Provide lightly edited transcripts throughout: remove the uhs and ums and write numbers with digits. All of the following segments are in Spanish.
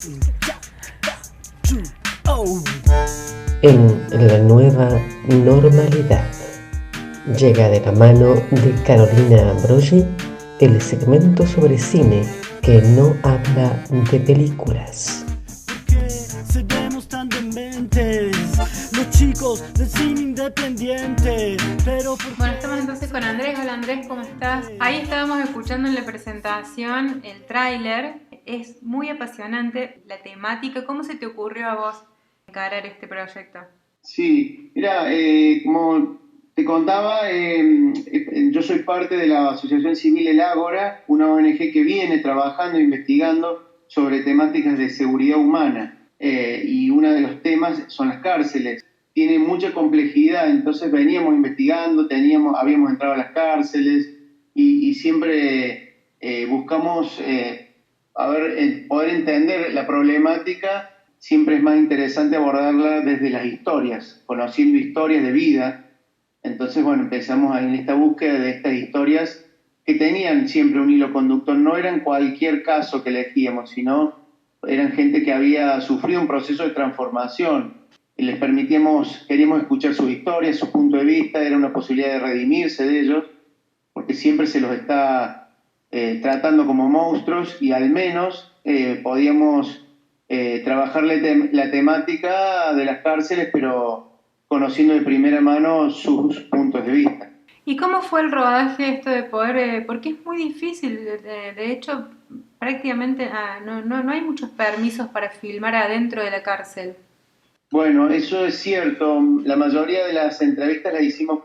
En la nueva normalidad llega de la mano de Carolina Ambrogi el segmento sobre cine que no habla de películas. Seremos tan dementes, los chicos del cine independiente. Bueno, estamos entonces con Andrés. Hola Andrés, ¿cómo estás? Ahí estábamos escuchando en la presentación el tráiler. Es muy apasionante la temática. ¿Cómo se te ocurrió a vos encarar este proyecto? Sí, mira, como te contaba, yo soy parte de la Asociación Civil El Ágora, una ONG que viene trabajando e investigando sobre temáticas de seguridad humana. Y uno de los temas son las cárceles. Tiene mucha complejidad, entonces veníamos investigando, habíamos entrado a las cárceles y siempre buscamos poder entender la problemática. Siempre es más interesante abordarla desde las historias, conociendo historias de vida. Entonces, bueno, empezamos en esta búsqueda de estas historias que tenían siempre un hilo conductor. No eran cualquier caso que elegíamos, sino eran gente que había sufrido un proceso de transformación. Y queríamos escuchar sus historias, su punto de vista, era una posibilidad de redimirse de ellos, porque siempre se los está tratando como monstruos y al menos podíamos trabajar la temática de las cárceles, pero conociendo de primera mano sus puntos de vista. ¿Y cómo fue el rodaje esto de poder? Porque es muy difícil, de hecho, prácticamente no hay muchos permisos para filmar adentro de la cárcel. Bueno, eso es cierto. La mayoría de las entrevistas las hicimos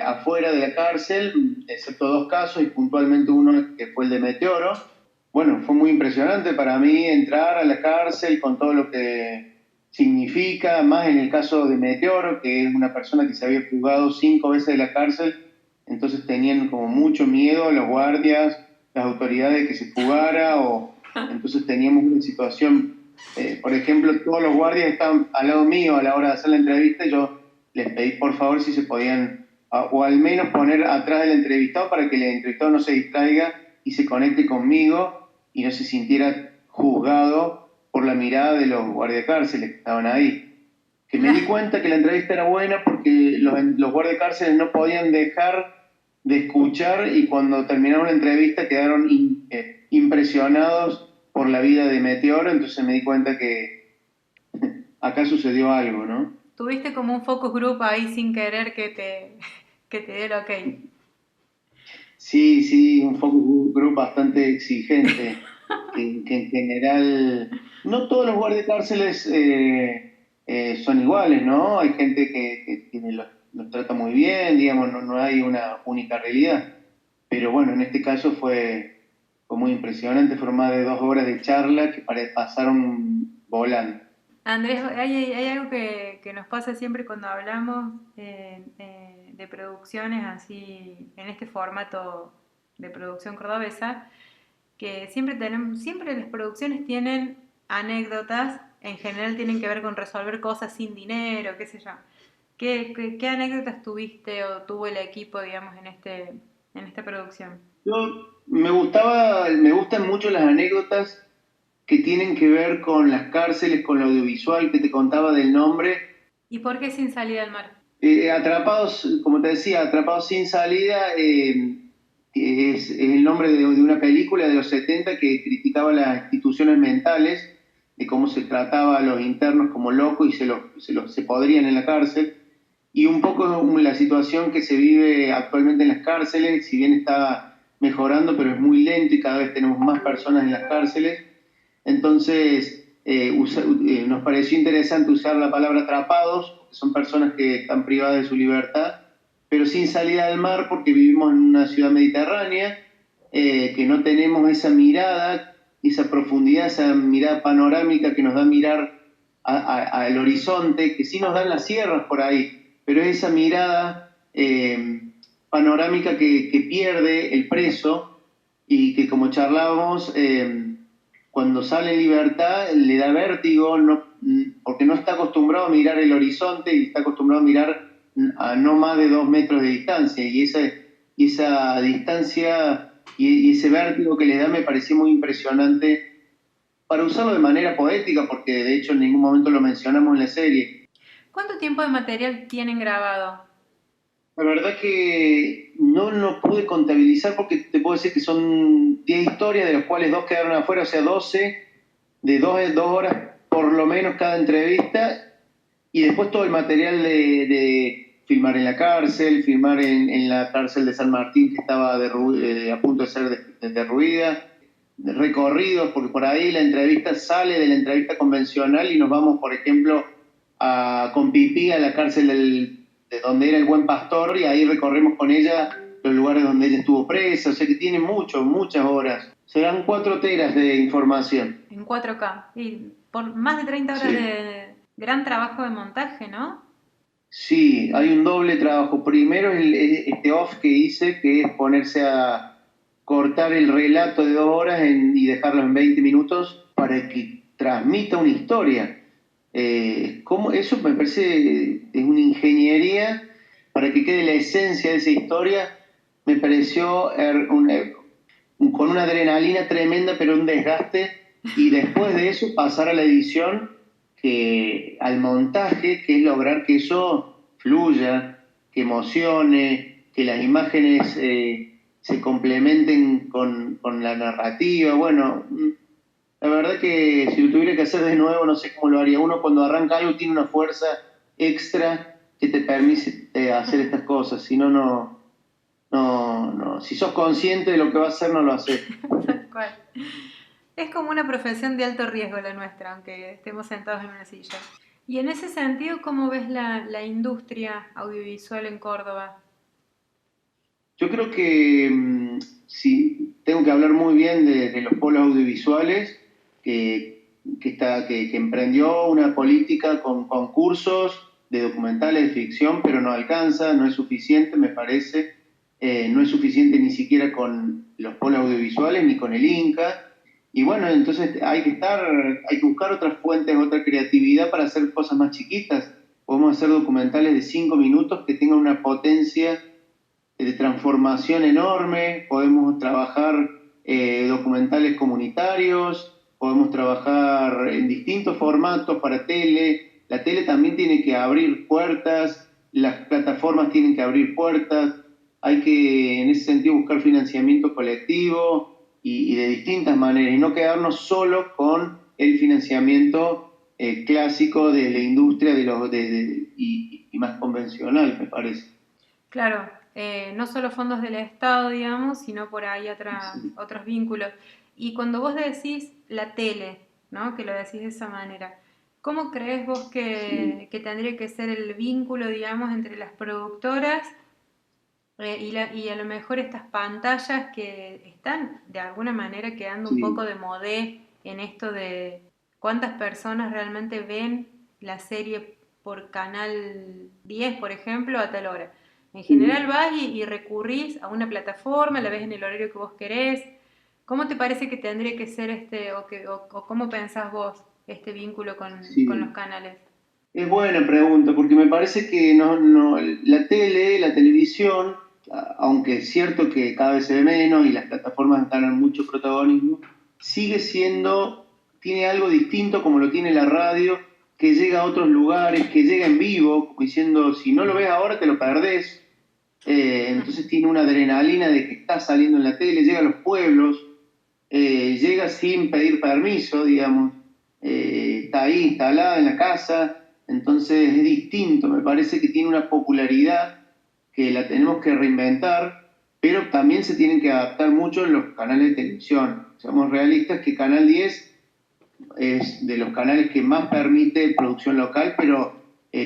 afuera de la cárcel, excepto 2 casos y puntualmente uno que fue el de Meteoro. Bueno, fue muy impresionante para mí entrar a la cárcel con todo lo que significa, más en el caso de Meteoro, que es una persona que se había fugado 5 veces de la cárcel, entonces tenían como mucho miedo los guardias, las autoridades de que se fugara, entonces teníamos una situación, por ejemplo, todos los guardias estaban al lado mío a la hora de hacer la entrevista y yo les pedí por favor si se podían, o al menos poner atrás del entrevistado para que el entrevistado no se distraiga y se conecte conmigo y no se sintiera juzgado por la mirada de los guardiacárceles que estaban ahí. Que me di cuenta que la entrevista era buena porque los guardiacárceles no podían dejar de escuchar y cuando terminaron la entrevista quedaron impresionados por la vida de Meteoro, entonces me di cuenta que acá sucedió algo, ¿no? Tuviste como un focus group ahí sin querer que te dé el ok. Sí, un focus group bastante exigente, que en general, no todos los guardiacárceles son iguales, ¿no? Hay gente que los trata muy bien, digamos, no hay una única realidad. Pero bueno, en este caso fue muy impresionante, fueron más de 2 horas de charla que pasaron volando. Andrés, hay algo que nos pasa siempre cuando hablamos de producciones así, en este formato de producción cordobesa, que siempre las producciones tienen anécdotas, en general tienen que ver con resolver cosas sin dinero, qué sé yo. ¿Qué anécdotas tuviste o tuvo el equipo, digamos, en esta producción? Me gustan mucho las anécdotas que tienen que ver con las cárceles, con lo audiovisual que te contaba del nombre. ¿Y por qué Sin Salida al Mar? Atrapados, como te decía, Atrapados sin salida, es el nombre de una película de los 70 que criticaba las instituciones mentales, de cómo se trataba a los internos como locos y se podrían en la cárcel. Y un poco la situación que se vive actualmente en las cárceles, si bien está mejorando, pero es muy lento y cada vez tenemos más personas en las cárceles. Entonces, nos pareció interesante usar la palabra atrapados, porque son personas que están privadas de su libertad, pero sin salida al mar porque vivimos en una ciudad mediterránea, que no tenemos esa mirada, esa profundidad, esa mirada panorámica que nos da mirar al horizonte, que sí nos dan las sierras por ahí, pero esa mirada panorámica que pierde el preso y que, como charlábamos, cuando sale en libertad le da vértigo, porque no está acostumbrado a mirar el horizonte y está acostumbrado a mirar a no más de 2 metros de distancia, y esa distancia y ese vértigo que le da me pareció muy impresionante para usarlo de manera poética, porque de hecho en ningún momento lo mencionamos en la serie. ¿Cuánto tiempo de material tienen grabado? La verdad que no lo pude contabilizar porque te puedo decir que son 10 historias, de las cuales 2 quedaron afuera, o sea, 12, de 2 horas por lo menos cada entrevista, y después todo el material de filmar en la cárcel, filmar en la cárcel de San Martín que estaba a punto de ser derruida, recorridos, porque por ahí la entrevista sale de la entrevista convencional y nos vamos, por ejemplo, con Pipí a la cárcel de donde era el Buen Pastor, y ahí recorremos con ella los lugares donde ella estuvo presa, o sea que tiene muchas horas. Serán 4 teras de información. En 4K. Y por más de 30 horas Sí. de gran trabajo de montaje, ¿no? Sí, hay un doble trabajo. Primero este off que hice, que es ponerse a cortar el relato de 2 horas y dejarlo en 20 minutos para que transmita una historia. Eso me parece es una ingeniería para que quede la esencia de esa historia. Me pareció con una adrenalina tremenda, pero un desgaste. Y después de eso pasar a la edición, al montaje, que es lograr que eso fluya, que emocione, que las imágenes se complementen con la narrativa. Bueno, la verdad que si lo tuviera que hacer de nuevo, no sé cómo lo haría. Uno cuando arranca algo tiene una fuerza extra que te permite hacer estas cosas. Si no, no. Si sos consciente de lo que vas a hacer, no lo haces. Tal cual. Es como una profesión de alto riesgo la nuestra, aunque estemos sentados en una silla. Y en ese sentido, ¿cómo ves la industria audiovisual en Córdoba? Yo creo que si tengo que hablar muy bien de los polos audiovisuales, que emprendió una política con concursos de documentales de ficción, pero no alcanza, no es suficiente, me parece. No es suficiente ni siquiera con los polos audiovisuales ni con el Inca. Y bueno, entonces hay que buscar otras fuentes, otra creatividad para hacer cosas más chiquitas. Podemos hacer documentales de 5 minutos que tengan una potencia de transformación enorme, podemos trabajar documentales comunitarios, podemos trabajar en distintos formatos para tele. La tele también tiene que abrir puertas, las plataformas tienen que abrir puertas, hay que en ese sentido buscar financiamiento colectivo y de distintas maneras, y no quedarnos solo con el financiamiento clásico de la industria y más convencional, me parece. Claro, no solo fondos del Estado, digamos, sino por ahí Sí. otros vínculos. Y cuando vos decís la tele, ¿no? Que lo decís de esa manera, ¿cómo crees vos Sí. que tendría que ser el vínculo, digamos, entre las productoras y a lo mejor estas pantallas que están de alguna manera quedando un poco Sí. de modé en esto de cuántas personas realmente ven la serie por Canal 10, por ejemplo, a tal hora? En general Sí. vas y recurrís a una plataforma, la ves en el horario que vos querés. ¿Cómo te parece que tendría que ser o cómo pensás vos este vínculo con los Sí. canales? Es buena pregunta, porque me parece que la la televisión, aunque es cierto que cada vez se ve menos y las plataformas ganan mucho protagonismo, sigue tiene algo distinto como lo tiene la radio, que llega a otros lugares, que llega en vivo, como diciendo, si no lo ves ahora te lo perdés. Entonces tiene una adrenalina de que está saliendo en la tele, llega a los pueblos, llega sin pedir permiso, digamos, está ahí instalada en la casa, entonces es distinto, me parece que tiene una popularidad que la tenemos que reinventar, pero también se tienen que adaptar mucho en los canales de televisión. Seamos realistas que Canal 10 es de los canales que más permite producción local, pero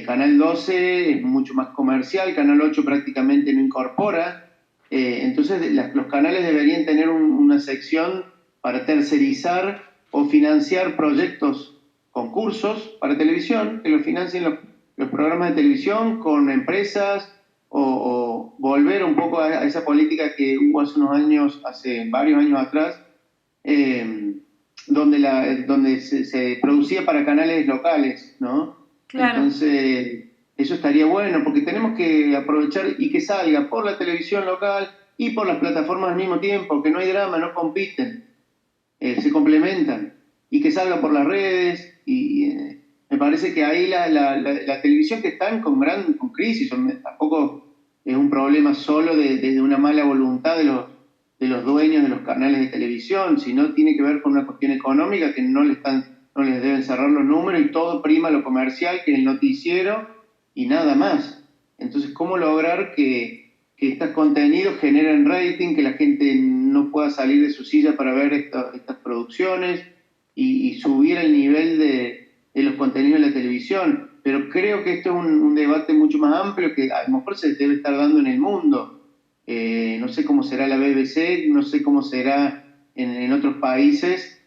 Canal 12 es mucho más comercial, Canal 8 prácticamente no incorpora. Entonces los canales deberían tener una sección para tercerizar o financiar proyectos, concursos para televisión, que lo financien los programas de televisión con empresas, o volver un poco a esa política que hubo hace varios años atrás, donde se producía para canales locales, ¿no? Claro. Entonces, eso estaría bueno, porque tenemos que aprovechar y que salga por la televisión local y por las plataformas al mismo tiempo, que no hay drama, no compiten, se complementan. y que salga por las redes. Me parece que ahí la televisión, que están con crisis, tampoco es un problema solo de una mala voluntad de los dueños de los canales de televisión, sino tiene que ver con una cuestión económica, que no les deben cerrar los números y todo prima lo comercial, que es el noticiero y nada más. Entonces, ¿cómo lograr que estos contenidos generen rating, que la gente no pueda salir de su silla para ver estas producciones y subir el nivel de los contenidos de la televisión? Pero creo que esto es un debate mucho más amplio que a lo mejor se debe estar dando en el mundo. No sé cómo será la BBC, no sé cómo será en otros países,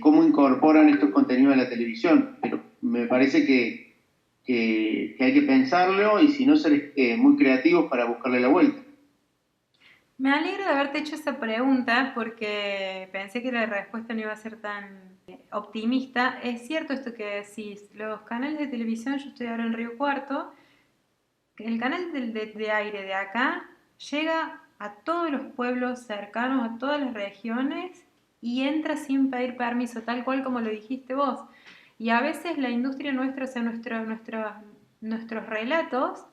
cómo incorporan estos contenidos a la televisión, pero me parece que hay que pensarlo y si no ser muy creativos para buscarle la vuelta. Me alegro de haberte hecho esa pregunta porque pensé que la respuesta no iba a ser tan optimista. Es cierto esto que decís, los canales de televisión, yo estoy ahora en Río Cuarto, el canal de aire de acá llega a todos los pueblos cercanos, a todas las regiones y entra sin pedir permiso, tal cual como lo dijiste vos. Y a veces la industria nuestra, o sea, nuestros relatos,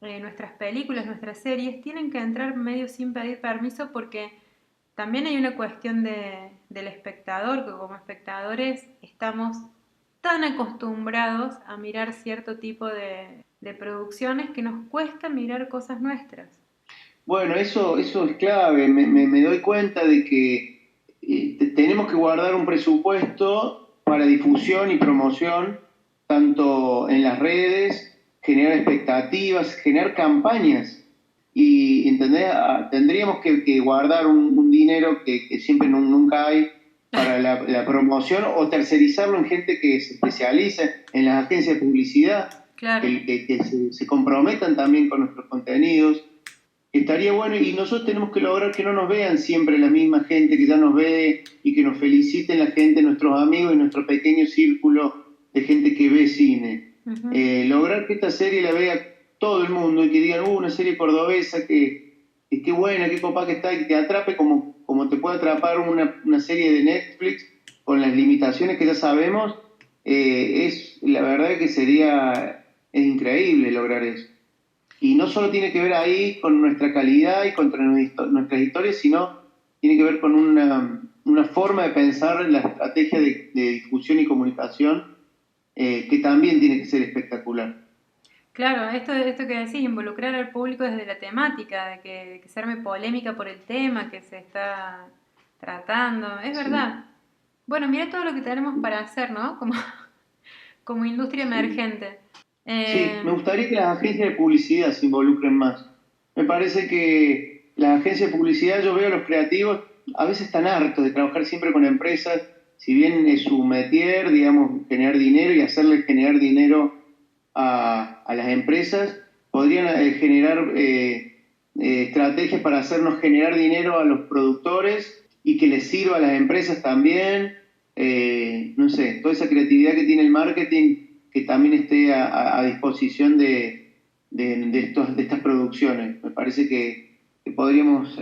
nuestras películas, nuestras series, tienen que entrar medio sin pedir permiso porque también hay una cuestión del espectador, que como espectadores estamos tan acostumbrados a mirar cierto tipo de producciones que nos cuesta mirar cosas nuestras. Bueno, eso es clave. Me doy cuenta de que tenemos que guardar un presupuesto para difusión y promoción, tanto en las redes, generar expectativas, generar campañas. Y ¿entendés? Tendríamos que guardar un dinero que siempre nunca hay para la promoción, o tercerizarlo en gente que se especializa en las agencias de publicidad, Claro. que se comprometan también con nuestros contenidos. Estaría bueno, y nosotros tenemos que lograr que no nos vean siempre la misma gente que ya nos ve y que nos feliciten la gente, nuestros amigos y nuestro pequeño círculo de gente que ve cine. Lograr que esta serie la vea todo el mundo y que digan, una serie cordobesa, que qué buena, qué copa que está, y que te atrape como te puede atrapar una serie de Netflix con las limitaciones que ya sabemos. La verdad que es increíble lograr eso. Y no solo tiene que ver ahí con nuestra calidad y contra nuestras historias, sino tiene que ver con una forma de pensar en la estrategia de difusión y comunicación, que también tiene que ser espectacular. Claro, esto que decís, involucrar al público desde la temática, de que se arme polémica por el tema que se está tratando, es verdad. Bueno, mira todo lo que tenemos para hacer, ¿no? Como industria emergente. Sí, me gustaría que las agencias de publicidad se involucren más. Me parece que las agencias de publicidad, yo veo a los creativos, a veces están hartos de trabajar siempre con empresas, si bien es su métier, digamos, generar dinero y hacerles generar dinero a las empresas, podrían generar estrategias para hacernos generar dinero a los productores y que les sirva a las empresas también. No sé, toda esa creatividad que tiene el marketing, que también esté a disposición de estas producciones. Me parece que podríamos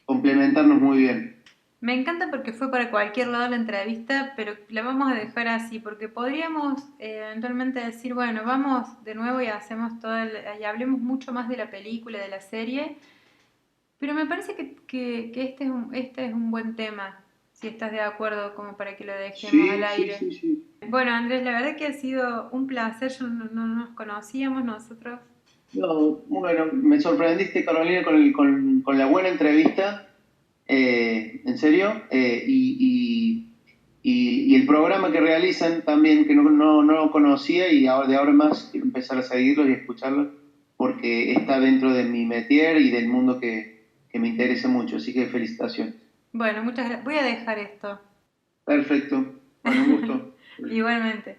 complementarnos muy bien. Me encanta porque fue para cualquier lado la entrevista, pero la vamos a dejar así, porque podríamos eventualmente decir, bueno, vamos de nuevo y hacemos y hablemos mucho más de la película, de la serie, pero me parece que este es un buen tema, si estás de acuerdo, como para que lo dejemos al aire. Sí. Bueno, Andrés, la verdad que ha sido un placer, no nos conocíamos nosotros. No, bueno, me sorprendiste, Carolina, con la buena entrevista. En serio, y el programa que realizan también, que no lo conocía, y de ahora en más quiero empezar a seguirlos y escucharlos, porque está dentro de mi métier y del mundo que me interesa mucho, así que felicitaciones. Bueno, muchas gracias. Voy a dejar esto. Perfecto, bueno, un gusto. Igualmente.